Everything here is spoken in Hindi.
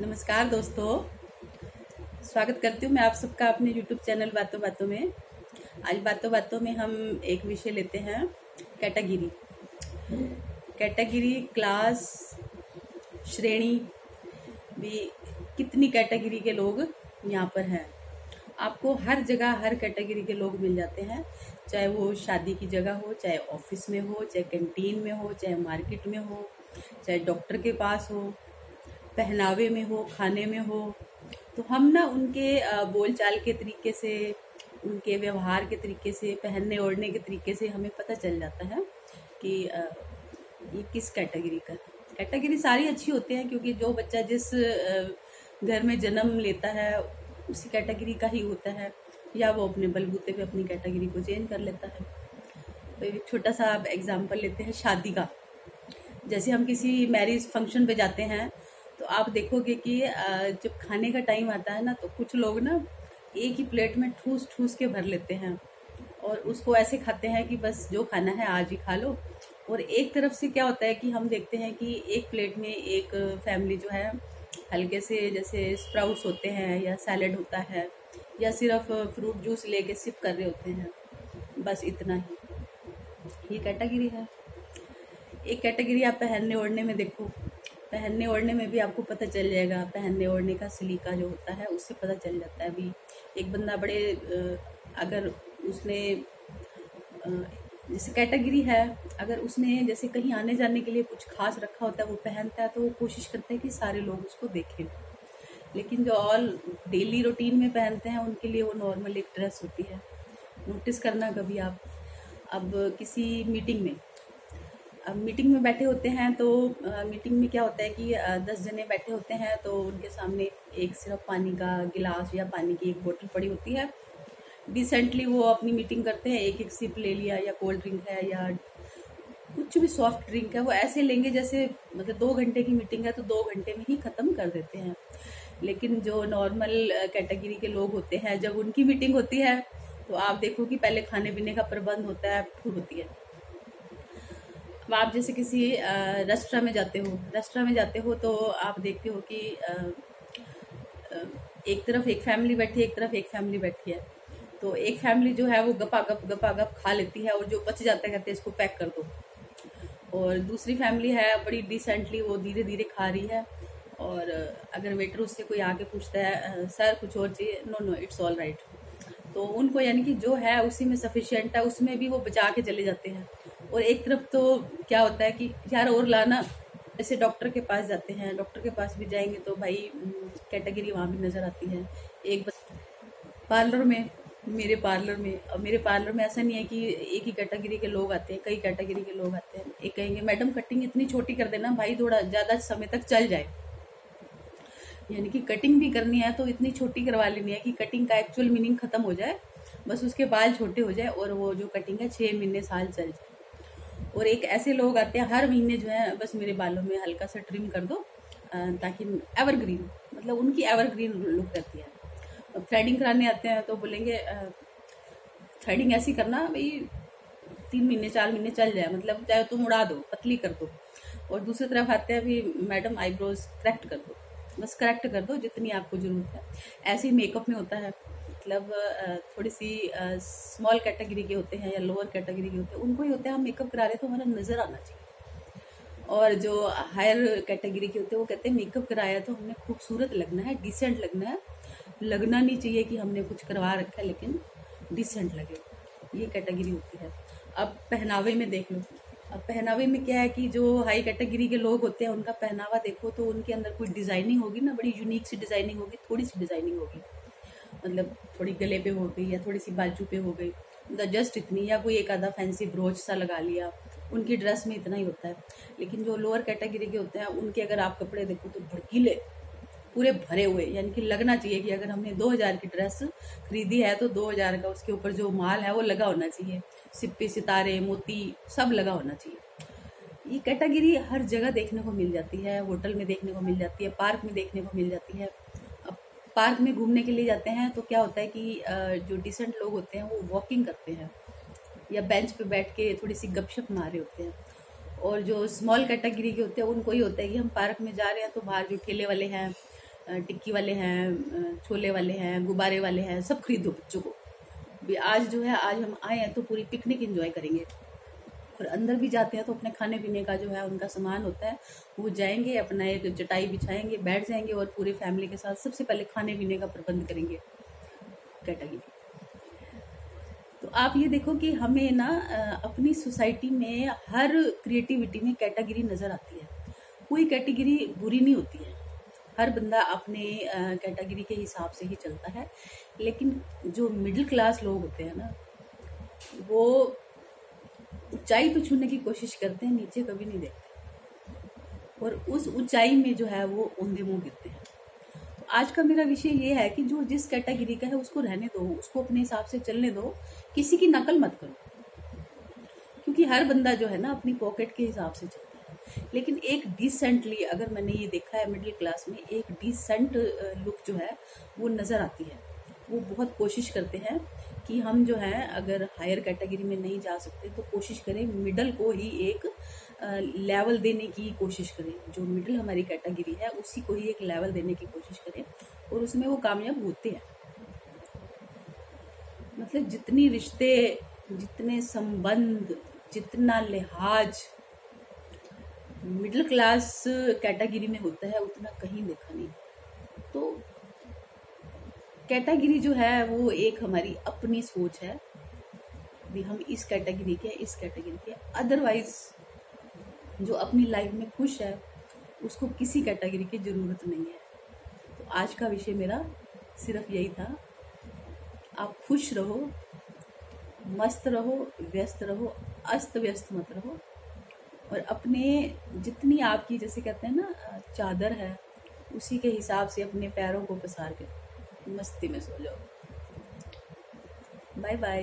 नमस्कार दोस्तों, स्वागत करती हूँ मैं आप सबका अपने YouTube चैनल बातों बातों में। आज बातों बातों में हम एक विषय लेते हैं, कैटेगरी। कैटेगरी, क्लास, श्रेणी भी, कितनी कैटेगरी के लोग यहाँ पर हैं। आपको हर जगह हर कैटेगरी के लोग मिल जाते हैं, चाहे वो शादी की जगह हो, चाहे ऑफिस में हो, चाहे कैंटीन में हो, चाहे मार्केट में हो, चाहे डॉक्टर के पास हो, पहनावे में हो, खाने में हो। तो हम ना उनके बोलचाल के तरीके से, उनके व्यवहार के तरीके से, पहनने ओढ़ने के तरीके से हमें पता चल जाता है कि ये किस कैटेगरी का। कैटेगरी सारी अच्छी होती है, क्योंकि जो बच्चा जिस घर में जन्म लेता है उसी कैटेगरी का ही होता है, या वो अपने बलबूते पे अपनी कैटेगरी को चेंज कर लेता है। तो एक छोटा सा आप एग्जाम्पल लेते हैं शादी का। जैसे हम किसी मैरिज फंक्शन पे जाते हैं तो आप देखोगे कि जब खाने का टाइम आता है ना, तो कुछ लोग ना एक ही प्लेट में ठूस ठूस के भर लेते हैं और उसको ऐसे खाते हैं कि बस जो खाना है आज ही खा लो। और एक तरफ से क्या होता है कि हम देखते हैं कि एक प्लेट में एक फैमिली जो है हल्के से, जैसे स्प्राउट्स होते हैं या सैलेड होता है या सिर्फ फ्रूट जूस लेके सिप कर रहे होते हैं, बस इतना ही। ये कैटेगरी है। एक कैटेगरी आप पहनने ओढ़ने में देखो। पहनने ओढ़ने में भी आपको पता चल जाएगा, पहनने ओढ़ने का सलीका जो होता है उससे पता चल जाता है। अभी एक बंदा बड़े अगर उसने जैसे कैटेगरी है, अगर उसने जैसे कहीं आने जाने के लिए कुछ खास रखा होता है वो पहनता है, तो वो कोशिश करता है कि सारे लोग उसको देखें। लेकिन जो ऑल डेली रूटीन में पहनते हैं उनके लिए वो नॉर्मल एक ड्रेस होती है। नोटिस करना कभी आप। अब किसी मीटिंग में, अब मीटिंग में बैठे होते हैं तो मीटिंग में क्या होता है कि 10 जने बैठे होते हैं, तो उनके सामने एक सिर्फ पानी का गिलास या पानी की एक बोतल पड़ी होती है। डिसेंटली वो अपनी मीटिंग करते हैं, एक एक सिप ले लिया, या कोल्ड ड्रिंक है या कुछ भी सॉफ्ट ड्रिंक है, वो ऐसे लेंगे जैसे मतलब 2 घंटे की मीटिंग है तो 2 घंटे में ही ख़त्म कर देते हैं। लेकिन जो नॉर्मल कैटेगरी के लोग होते हैं, जब उनकी मीटिंग होती है तो आप देखो कि पहले खाने पीने का प्रबंध होता है, फिर होती है। अब आप जैसे किसी रेस्टोरेंट में जाते हो तो आप देखते हो कि एक तरफ एक फैमिली बैठी है, एक तरफ एक फैमिली बैठी है। तो एक फैमिली जो है वो गपा गप खा लेती है और जो बच जाता है कहते हैं इसको पैक कर दो। और दूसरी फैमिली है बड़ी डिसेंटली, वो धीरे धीरे खा रही है। और अगर वेटर उससे कोई आके पूछता है सर कुछ और चाहिए, no no it's all right, तो उनको यानी कि जो है उसी में सफिशिएंट है, उसमें भी वो बचा के चले जाते हैं। और एक तरफ तो क्या होता है कि यार और लाना। जैसे डॉक्टर के पास जाते हैं, डॉक्टर के पास भी जाएंगे तो भाई कैटेगरी वहाँ भी नज़र आती है। एक पार्लर में, मेरे पार्लर में ऐसा नहीं है कि एक ही कैटेगरी के लोग आते हैं, कई कैटेगरी के लोग आते हैं। एक कहेंगे मैडम कटिंग इतनी छोटी कर देना भाई, थोड़ा ज़्यादा समय तक चल जाए। यानी कि कटिंग भी करनी है तो इतनी छोटी करवा लेनी है कि कटिंग का एक्चुअल मीनिंग खत्म हो जाए, बस उसके बाल छोटे हो जाए और वो जो कटिंग है 6 महीने साल चल जाए। और एक ऐसे लोग आते हैं हर महीने जो है बस मेरे बालों में हल्का सा ट्रिम कर दो, ताकि एवरग्रीन, मतलब उनकी एवरग्रीन लुक रहती है। अब थ्रेडिंग कराने आते हैं तो बोलेंगे थ्रेडिंग ऐसी करना भाई 3 महीने 4 महीने चल जाए, मतलब चाहे तुम उड़ा दो, पतली कर दो। और दूसरी तरफ आते हैं भी मैडम आईब्रोज करेक्ट कर दो, बस करेक्ट कर दो जितनी आपको ज़रूरत है। ऐसे ही मेकअप में होता है, मतलब थोड़ी सी स्मॉल कैटेगरी के होते हैं या लोअर कैटेगरी के होते हैं, उनको ही होता है हम मेकअप करा रहे तो हमारा नज़र आना चाहिए। और जो हायर कैटेगरी के होते हैं वो कहते हैं मेकअप कराया तो हमने खूबसूरत लगना है, डिसेंट लगना है। लगना नहीं चाहिए कि हमने कुछ करवा रखा है, लेकिन डिसेंट लगे, ये कैटेगरी होती है। अब पहनावे में देख लो। अब पहनावे में क्या है कि जो हाई कैटेगरी के लोग होते हैं उनका पहनावा देखो तो उनके अंदर कोई डिज़ाइनिंग होगी ना, बड़ी यूनिक सी डिज़ाइनिंग होगी, थोड़ी सी डिज़ाइनिंग होगी, मतलब थोड़ी गले पे हो गई या थोड़ी सी बाजू पे हो गई, मतलब जस्ट इतनी, या कोई एक आधा फैंसी ब्रोच सा लगा लिया। उनकी ड्रेस में इतना ही होता है। लेकिन जो लोअर कैटेगरी के होते हैं उनके अगर आप कपड़े देखो तो भड़कीले, पूरे भरे हुए, यानी कि लगना चाहिए कि अगर हमने 2000 की ड्रेस खरीदी है तो 2000 का उसके ऊपर जो माल है वो लगा होना चाहिए, सिप्पी सितारे मोती सब लगा होना चाहिए। ये कैटेगरी हर जगह देखने को मिल जाती है, होटल में देखने को मिल जाती है, पार्क में देखने को मिल जाती है। अब पार्क में घूमने के लिए जाते हैं तो क्या होता है कि जो डिसेंट लोग होते हैं वो वॉकिंग करते हैं या बेंच पे बैठ के थोड़ी सी गपशप मार रहे होते हैं। और जो स्मॉल कैटेगरी के होते हैं उनको ही होता है कि हम पार्क में जा रहे हैं तो बाहर जो ठेले वाले हैं टिक्की वाले हैं, छोले वाले हैं, गुब्बारे वाले हैं, सब खरीदो बच्चों को भी। आज जो है, आज हम आए हैं तो पूरी पिकनिक एंजॉय करेंगे। और अंदर भी जाते हैं तो अपने खाने पीने का जो है उनका सामान होता है, वो जाएंगे अपना एक चटाई बिछाएंगे, बैठ जाएंगे और पूरे फैमिली के साथ सबसे पहले खाने पीने का प्रबंध करेंगे कैटेगरी। तो आप ये देखो कि हमें ना अपनी सोसाइटी में हर क्रिएटिविटी में कैटेगरी नज़र आती है। कोई कैटेगरी बुरी नहीं होती है, हर बंदा अपने कैटेगरी के हिसाब से ही चलता है। लेकिन जो मिडिल क्लास लोग होते हैं ना, वो ऊंचाई तो छूने की कोशिश करते हैं, नीचे कभी नहीं देखते, और उस ऊंचाई में जो है वो औंधे मुंह गिरते हैं। तो आज का मेरा विषय ये है कि जो जिस कैटेगरी का है उसको रहने दो, उसको अपने हिसाब से चलने दो, किसी की नकल मत करो, क्योंकि हर बंदा जो है ना अपनी पॉकेट के हिसाब से चलता है। लेकिन एक डिसेंटली, अगर मैंने ये देखा है मिडिल क्लास में, एक डिसेंट लुक जो है वो नज़र आती है। वो बहुत कोशिश करते हैं कि हम जो है अगर हायर कैटेगरी में नहीं जा सकते तो कोशिश करें मिडल को ही एक लेवल देने की कोशिश करें। जो मिडिल हमारी कैटेगरी है उसी को ही एक लेवल देने की कोशिश करें, और उसमें वो कामयाब होते हैं। मतलब जितनी रिश्ते, जितने संबंध, जितना लिहाज मिडिल क्लास कैटेगरी में होता है उतना कहीं देखा नहीं। तो कैटेगरी जो है वो एक हमारी अपनी सोच है भी, हम इस कैटेगरी के, इस कैटेगरी के। अदरवाइज जो अपनी लाइफ में खुश है उसको किसी कैटेगरी की जरूरत नहीं है। तो आज का विषय मेरा सिर्फ यही था, आप खुश रहो, मस्त रहो, व्यस्त रहो, अस्त व्यस्त मत रहो, और अपने जितनी आपकी, जैसे कहते हैं ना, चादर है, उसी के हिसाब से अपने पैरों को पसार के मस्ती में सो जाओ। Bye bye.